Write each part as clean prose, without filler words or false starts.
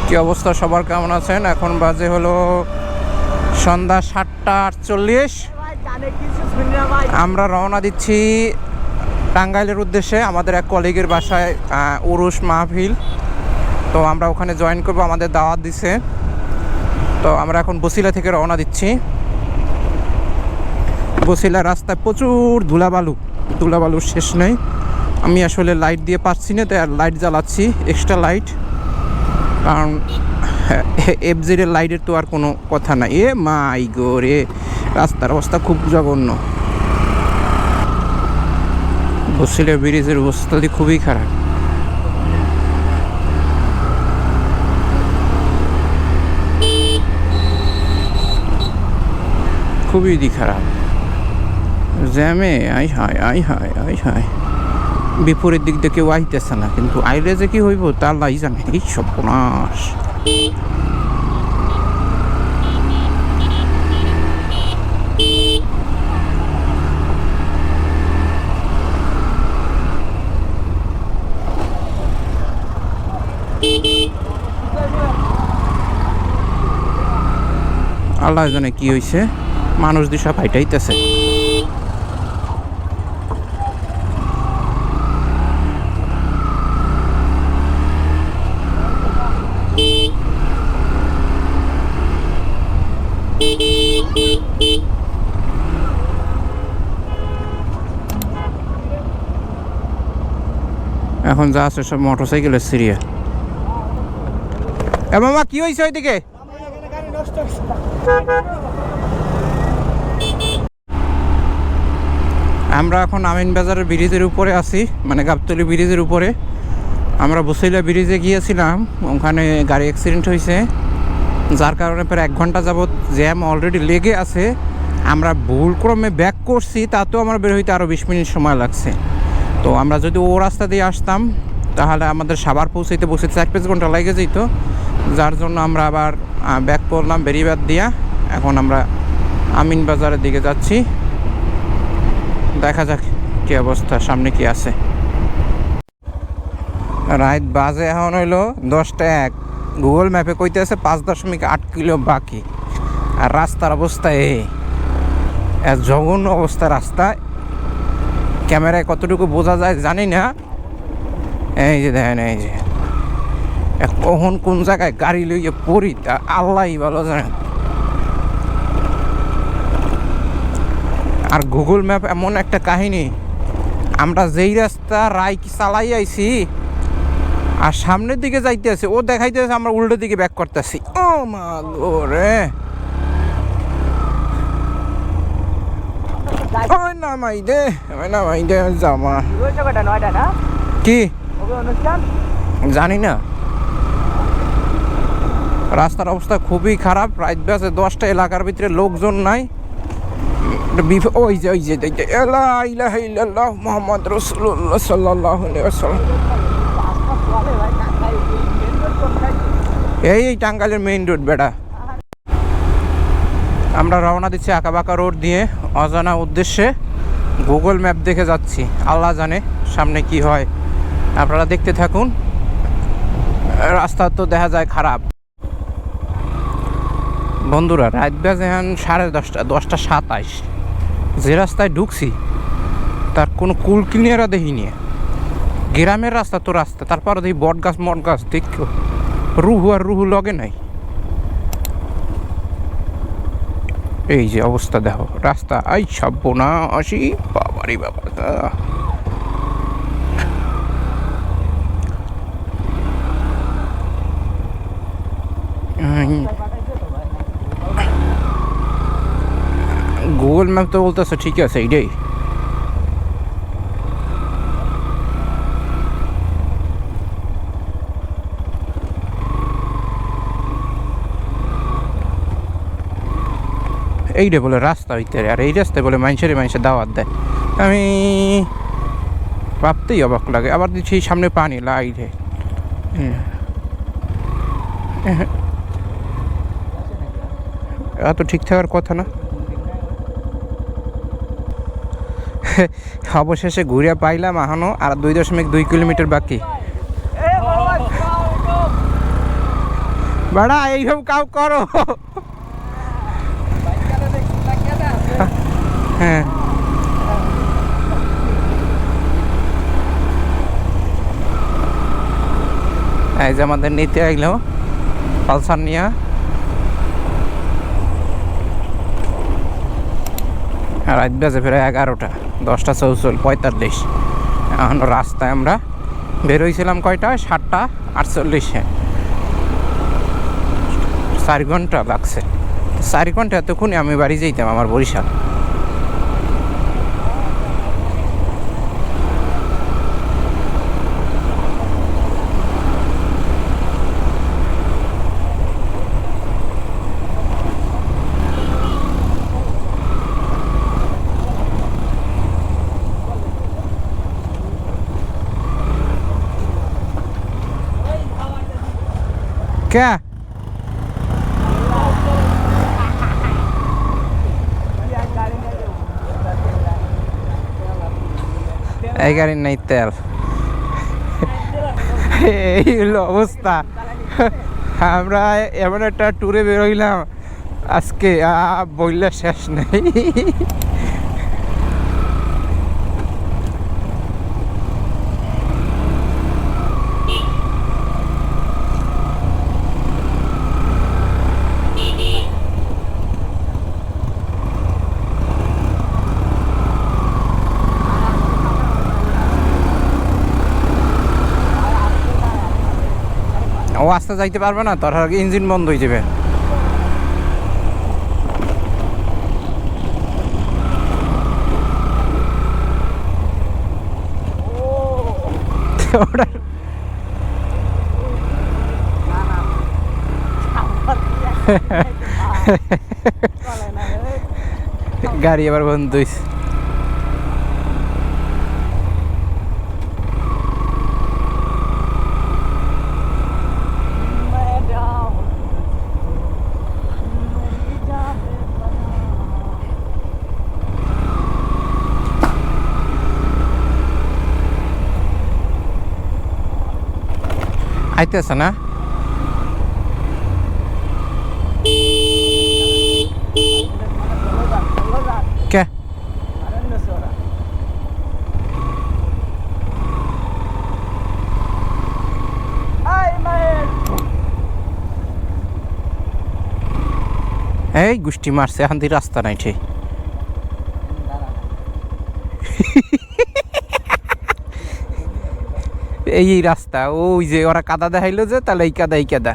কি অবস্থা সবার, কেমন আছেন? এখন বাজে হলো সন্ধ্যা 7:48। আমরা রওনা দিচ্ছি টাঙ্গাইলের উদ্দেশ্যে। আমাদের এক কলিগের বাসায় উরুস মাহফিল, তো আমরা ওখানে জয়েন করব, আমাদের দাওয়াত দিছে। তো আমরা এখন বসিলা থেকে রওনা দিচ্ছি। বসিলা রাস্তায় প্রচুর ধুলাবালুর শেষ নেই। আমি আসলে লাইট দিয়ে পাচ্ছি না, তাই আর লাইট জ্বালাচ্ছি, এক্সট্রা লাইট, কারণ এফজেডের লাইটের তো আর কোনো কথা নাই। এ মাই গো রে, রাস্তার অবস্থা খুব জঘন্য। বসিলা ব্রিজের অবস্থা খুবই খারাপ। খুবই খারাপ, জ্যামে আই হায়। বিপরীত দিক দিয়ে কেউ আইতেছে না, কিন্তু আইলে যে কি হইব তার লাই জানে। এই সর্বনাশ। আল্লাহ জানে কি হয়েছে, মানুষ দিশা ফাইটাইতেছে। এখন যা আছে সব মোটরসাইকেলের সিরিয়াল। এ মামা কি হয়েছে ওইদিকে? আমরা এখন আমিনবাজারের ব্রিজের উপরে আছি, মানে গাবতলী ব্রিজের উপরে। আমরা বসিলা ব্রিজে গিয়েছিলাম, ওখানে গাড়ি অ্যাক্সিডেন্ট হয়েছে, যার কারণে প্রায় 1 ঘন্টা যাবৎ জ্যাম অলরেডি লেগে আছে। আমরা ভুলক্রমে ব্যাক করছি, তাতেও আমার বের হইতে আরও 20 মিনিট সময় লাগছে। তো আমরা যদি ও রাস্তা দিয়ে আসতাম তাহলে আমাদের সাভার পৌঁছাইতে 4-5 ঘন্টা লেগে যেত, যার জন্য আমরা আবার ব্যাক করলাম বেরিবাদ দিয়া। এখন আমরা আমিনবাজারের দিকে যাচ্ছি, দেখা যাক কি অবস্থা, সামনে কি আছে। রাত বাজে এখন হইলো 10:01। গুগল ম্যাপে কইতে আছে 5.8 কিলো বাকি, আর রাস্তার অবস্থা এত জঘন্য অবস্থা। রাস্তায় ক্যামেরায় কতটুকু বোঝা যায় জানি না। এই যে দেখেন, এই যে কখন কোন জায়গায় গাড়ি লইয়ে পড়ি তা আল্লাহই ভালো জানেন। আর গুগল ম্যাপ এমন একটা কাহিনী, আমরা যেই রাস্তা রাইকি চালাই আইছি আর সামনের দিকে যাইতে আছে, ও দেখাইতেছে আমরা উল্টো দিকে ব্যাক করতেছি। ও মা গো রে, নামাই দে জামা কি জানি না। রাস্তার অবস্থা খুবই খারাপ। রাত বাজে 10টা, এলাকার ভিতরে লোকজন নাই। ওই যে লা ইলাহা ইল্লাল্লাহ মুহাম্মদ রাসূলুল্লাহ সাল্লাল্লাহু আলাইহি ওয়াসাল্লাম। এই টাঙ্গাইলের মেইন রোড বেটা। আমরা রওনা দিচ্ছি আঁকাবাঁকা রোড দিয়ে অজানা উদ্দেশ্যে। গুগল ম্যাপ দেখে যাচ্ছি, আল্লাহ জানে সামনে কি হয়। আপনারা দেখতে থাকুন। রাস্তা তো দেখা যায় খারাপ। বন্ধুরা, রাত বাজে এখন 10:30, 10:27। যে রাস্তায় ঢুকছি তার কোনো কুল কিনিয়ারা দেখিনি। গ্রামের রাস্তা তো রাস্তা, তারপর দেখি বট গাছ দেখো, রুহু লগে নাই। এই যে অবস্থা দেখো রাস্তা, আই সব্বনা আসি বাবারি বাবা। গুগল ম্যাপ তো বলতেছে ঠিক আছে, এইটাই। এইটা বলে রাস্তা হইতে, আর এই রাস্তায় বলে মানুষের দাওয়াত দেয়। আমি ভাবতেই অবাক লাগে। আবার দিচ্ছি সামনে পানি লাইটে, এত ঠিক থাকার কথা না। অবশেষে ঘুরে পাইলাম এখনো, আর 2.2 কিলোমিটার বাকি। বেড়া এইসব কাউ করো। হ্যাঁ এই যে আমাদের নিতে আইলো পালসার নিয়ে। রাত বাজে ফেরে 11টা, 10:44 এখন রাস্তায় আমরা বের হয়েছিলাম কয়টায়? 7:48। 4 ঘন্টা লাগছে। 4 ঘন্টা এতক্ষণে আমি বাড়ি যেতাম আমার বরিশাল। কে এই গাড়ির নাই তেল। এই হলো অবস্থা। আমরা এমন একটা ট্যুরে বেরোইলাম আজকে, বললে শেষ নেই। ও আস্তে যাইতে পারবে না, তোর ইঞ্জিন বন্ধ হয়ে যাবে। গাড়ি আবার বন্ধ হয়েছে। আইতেছে না? কে এই গুষ্টি মারছে, এখন দিয়ে রাস্তা নাই ঠিক। এই রাস্তা ওই যে ওরা কাদা দেখাইলো যে, তাহলে এই কাদা এই কাদা।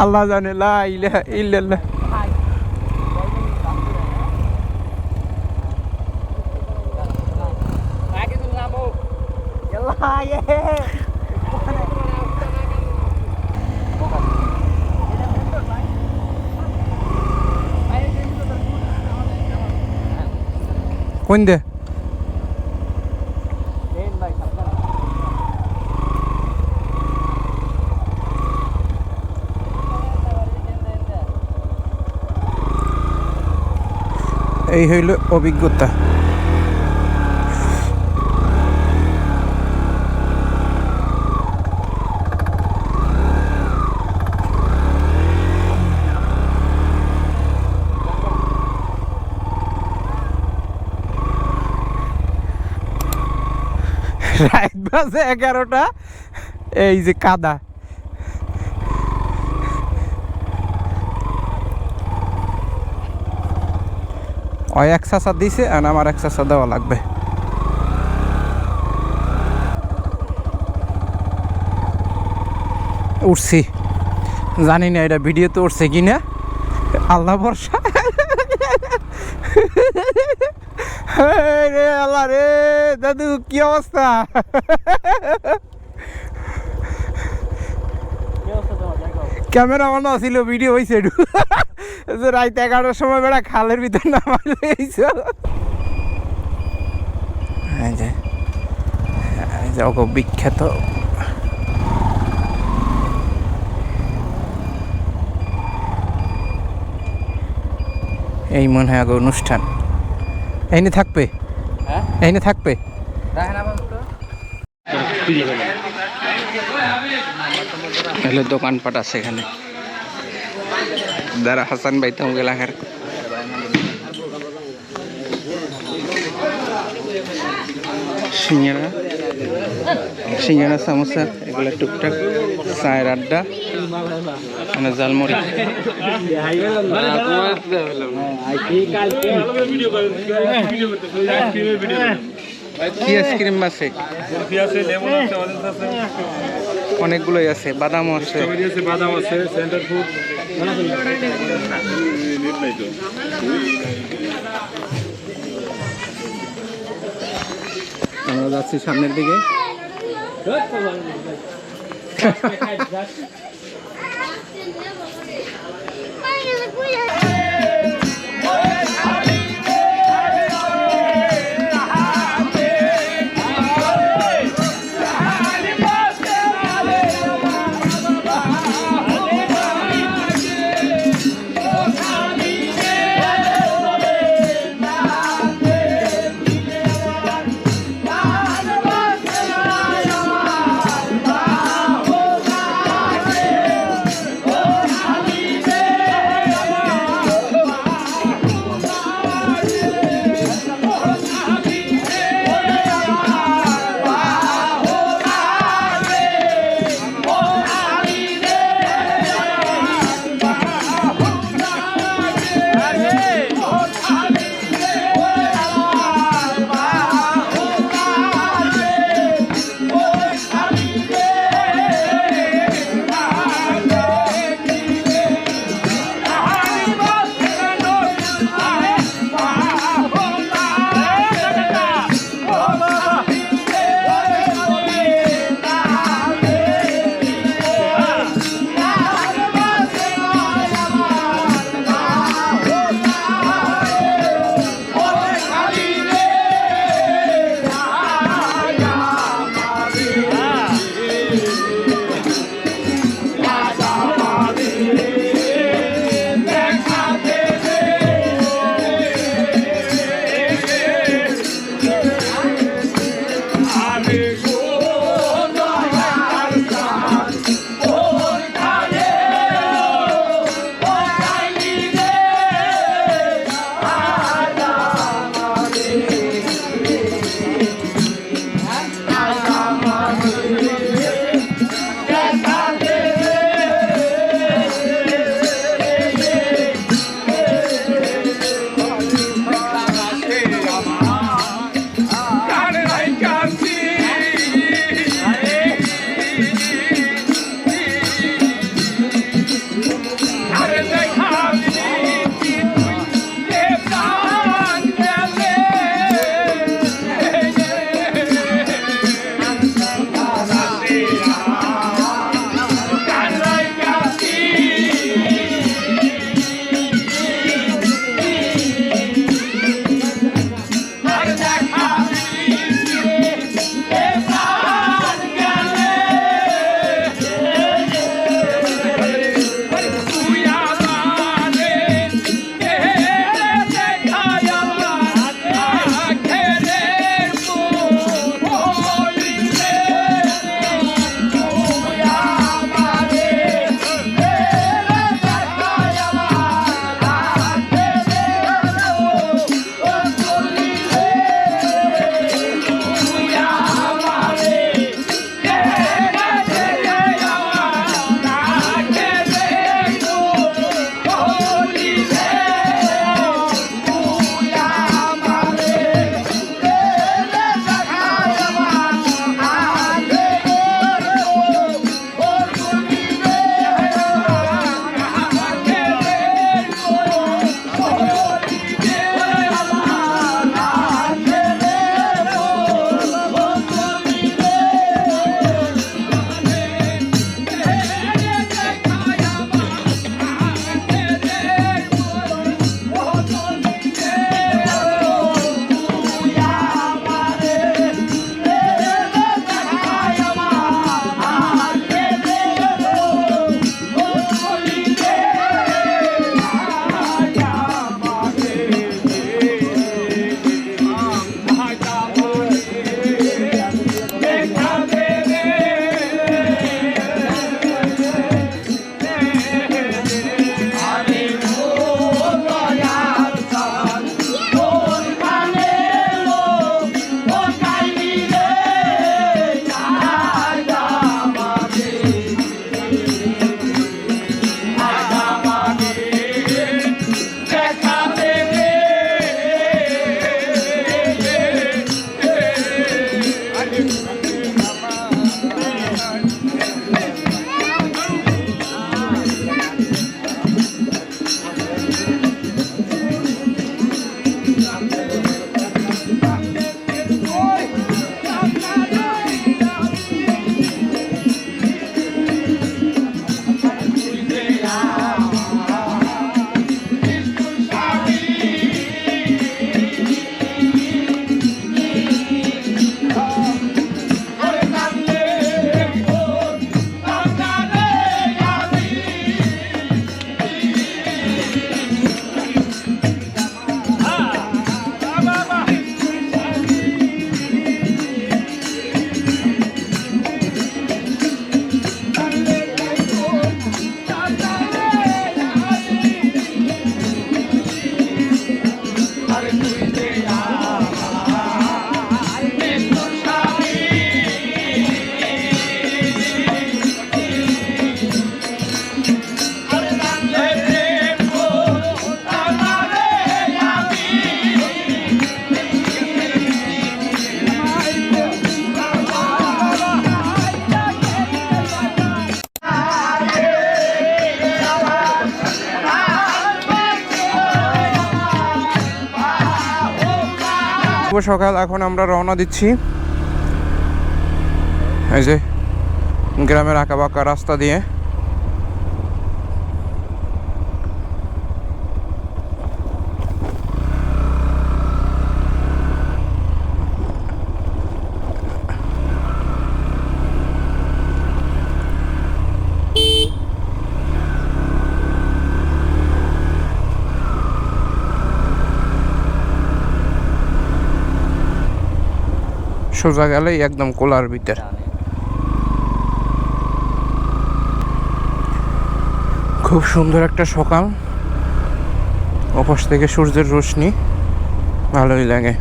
আল্লাহ জানে, লা ইলাহা ইল্লাল্লাহ। কোন দে? এই হইল অভিজ্ঞতা। রাত বাজে 11টা, এই যে কাদা। ওই এক চাচা দিছে আর আমার এক চাচা দেওয়া লাগবে। উঠছি, জানি না এটা ভিডিওতে উঠছে কিনা, আল্লাহ ভরসা। রে আল্লাহ রে, দাদু কি অবস্থা? ক্যামেরা অন ছিল, ভিডিও হয়েছে যে রাত 11টার সময় বেড়া খালের ভিতর নামাইলে বিখ্যাত। এই মনে হয় আগে অনুষ্ঠান এনে থাকবে। এইনে থাকবে হলো দোকানপাট আছে এখানে দারা হাসান ভাই তো এলাকার সিঙ্গারা সিঙ্গারা সামোসা এগুলো টুকটাক চায়ের আড্ডা মানে জালমুড়ি কি আইসক্রিম আছে অনেকগুলোই আছে বাদামও আছে সেন্টার ফুড আমরা যাচ্ছি সামনের দিকে সকাল, এখন আমরা রওনা দিচ্ছি এই যে গ্রামের আঁকাবাঁকা রাস্তা দিয়ে। সোজা গেলেই একদম কোলার ভিতর। খুব সুন্দর একটা সকাল, ওপাশ থেকে সূর্যের রোশনি ভালোই লাগে।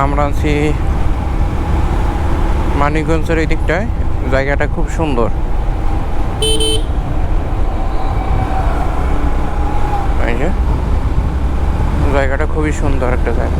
আমরা আছি মানিকগঞ্জের এই দিকটায়, জায়গাটা খুব সুন্দর। এই যে জায়গাটা খুবই সুন্দর একটা জায়গা।